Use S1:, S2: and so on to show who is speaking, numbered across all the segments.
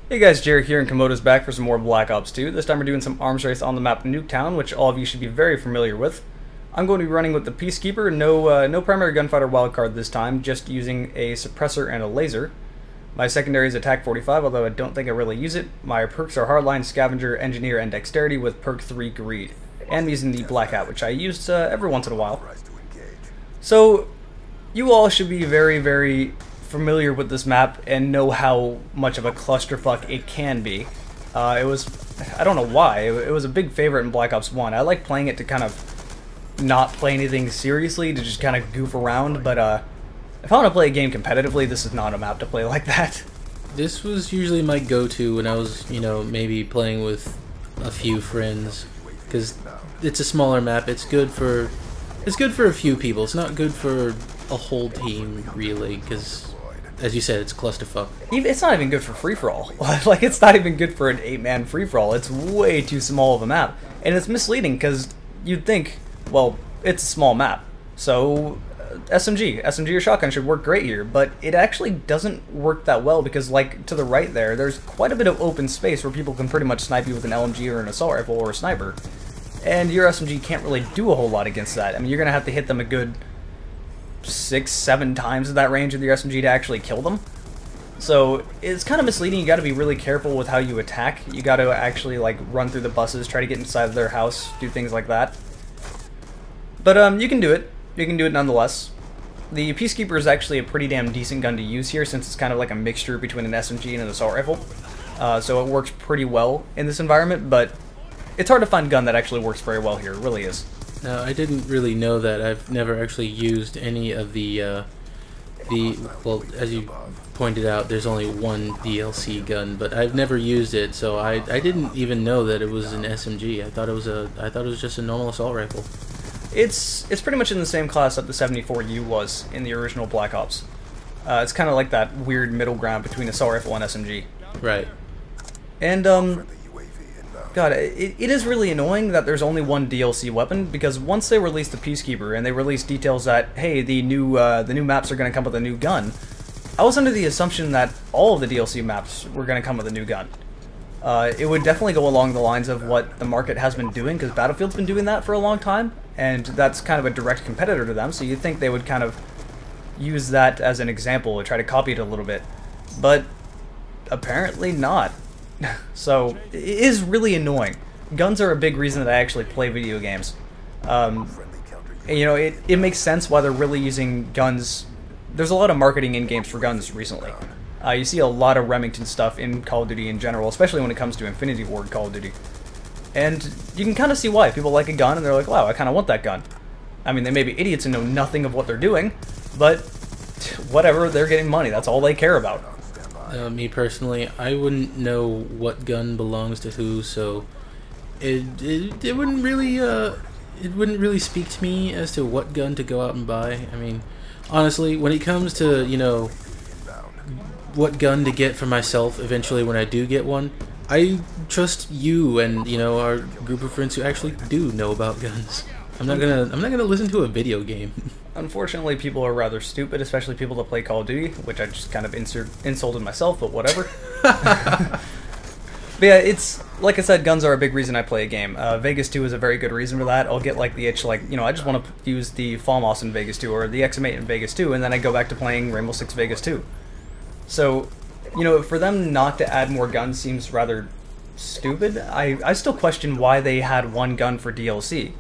S1: Hey guys, Jared here, and Komodo's back for some more Black Ops 2. This time we're doing some arms race on the map Nuketown, which all of you should be very familiar with. I'm going to be running with the Peacekeeper, no primary gunfighter wildcard this time, just using a suppressor and a laser. My secondary is Attack 45, although I don't think I really use it. My perks are Hardline, Scavenger, Engineer, and Dexterity with perk 3 Greed. And I'm using the Black Hat, which I use every once in a while. So, you all should be very familiar with this map and know how much of a clusterfuck it can be. I don't know why, it was a big favorite in Black Ops 1. I like playing it to kind of not play anything seriously, to just kind of goof around, but if I want to play a game competitively, this is not a map to play like that.
S2: This was usually my go-to when I was, maybe playing with a few friends, because it's a smaller map. It's good for a few people. It's not good for a whole team, really, because, as you said, it's clusterfuck.
S1: It's not even good for free-for-all. Like, it's not even good for an 8-man free-for-all. It's way too small of a map. And it's misleading, because you'd think, well, it's a small map, so SMG or shotgun should work great here, but it actually doesn't work that well, because, like, to the right there's quite a bit of open space where people can pretty much snipe you with an LMG or an assault rifle or a sniper. And your SMG can't really do a whole lot against that. I mean, you're going to have to hit them a good 6-7 times at that range with your SMG to actually kill them. So it's kind of misleading. You got to be really careful with how you attack. You got to actually like run through the buses, try to get inside of their house, do things like that. But you can do it. You can do it nonetheless. The Peacekeeper is actually a pretty damn decent gun to use here, since it's kind of like a mixture between an SMG and an assault rifle. So it works pretty well in this environment, but it's hard to find a gun that actually works very well here. It really is.
S2: Now, I didn't really know that. I've never actually used any of well, as you pointed out, there's only one DLC gun, but I've never used it, so I didn't even know that it was an SMG. I thought it was just a normal assault rifle.
S1: It's pretty much in the same class that the 74U was in the original Black Ops. It's kind of like that weird middle ground between assault rifle and SMG.
S2: Right.
S1: And God, it is really annoying that there's only one DLC weapon, because once they released the Peacekeeper and they released details that, hey, the new maps are going to come with a new gun, I was under the assumption that all of the DLC maps were going to come with a new gun. It would definitely go along the lines of what the market has been doing, because Battlefield's been doing that for a long time, and that's kind of a direct competitor to them, so you'd think they would kind of use that as an example and try to copy it a little bit. But apparently not. So, it is really annoying. Guns are a big reason that I actually play video games. It makes sense why they're really using guns. There's a lot of marketing in games for guns recently. You see a lot of Remington stuff in Call of Duty in general, especially when it comes to Infinity Ward Call of Duty. And you can kind of see why. People like a gun and they're like, wow, I kind of want that gun. I mean, they may be idiots and know nothing of what they're doing, but whatever, they're getting money. That's all they care about.
S2: Me personally, I wouldn't know what gun belongs to who, so it wouldn't really speak to me as to what gun to go out and buy. I mean, honestly, when it comes to what gun to get for myself eventually when I do get one, I trust you and our group of friends who actually do know about guns. I'm not gonna listen to a video game.
S1: Unfortunately, people are rather stupid, especially people that play Call of Duty, which I just kind of insulted myself, but whatever. But yeah, it's, like I said, guns are a big reason I play a game. Vegas 2 is a very good reason for that. I'll get like the itch, like, I just want to use the FAMAS in Vegas 2, or the XM8 in Vegas 2, and then I go back to playing Rainbow Six Vegas 2. So, for them not to add more guns seems rather stupid. I still question why they had one gun for DLC.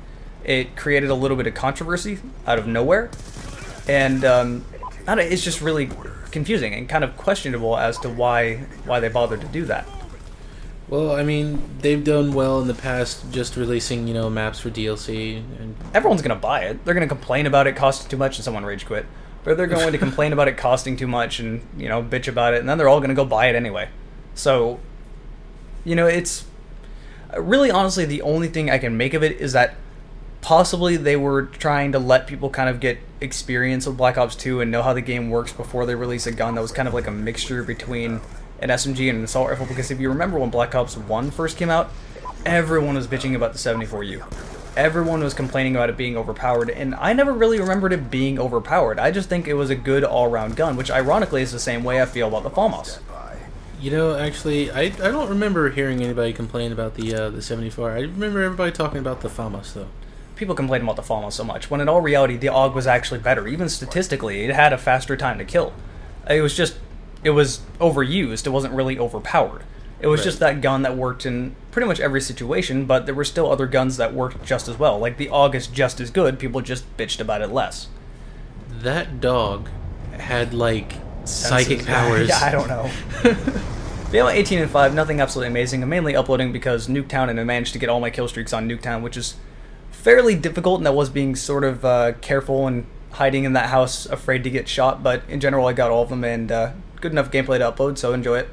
S1: It created a little bit of controversy out of nowhere, and it's just really confusing and kind of questionable as to why they bothered to do that.
S2: Well, I mean, they've done well in the past just releasing, maps for DLC. And
S1: everyone's going to buy it. They're going to complain about it costing too much and someone rage quit. But they're going to complain about it costing too much and, bitch about it, and then they're all going to go buy it anyway. So, it's really, honestly, the only thing I can make of it is that possibly they were trying to let people kind of get experience with Black Ops 2 and know how the game works before they release a gun that was kind of like a mixture between an SMG and an assault rifle, because if you remember when Black Ops 1 first came out, everyone was bitching about the 74U. Everyone was complaining about it being overpowered, and I never really remembered it being overpowered. I just think it was a good all-around gun, which ironically is the same way I feel about the FAMAS.
S2: You know, actually, I don't remember hearing anybody complain about the 74. I remember everybody talking about the FAMAS though.
S1: People complain about the FAMA so much, when in all reality, the AUG was actually better. Even statistically, it had a faster time to kill. It was just, it was overused. It wasn't really overpowered. It was just that gun that worked in pretty much every situation, but there were still other guns that worked just as well. Like, the AUG is just as good, people just bitched about it less.
S2: That dog had, like, psychic powers.
S1: Yeah, I don't know. Yeah, 18 and 5, nothing absolutely amazing. I'm mainly uploading because Nuketown, and I managed to get all my kill streaks on Nuketown, which is fairly difficult, and I was being sort of careful and hiding in that house, afraid to get shot, but in general I got all of them, and good enough gameplay to upload, so enjoy it.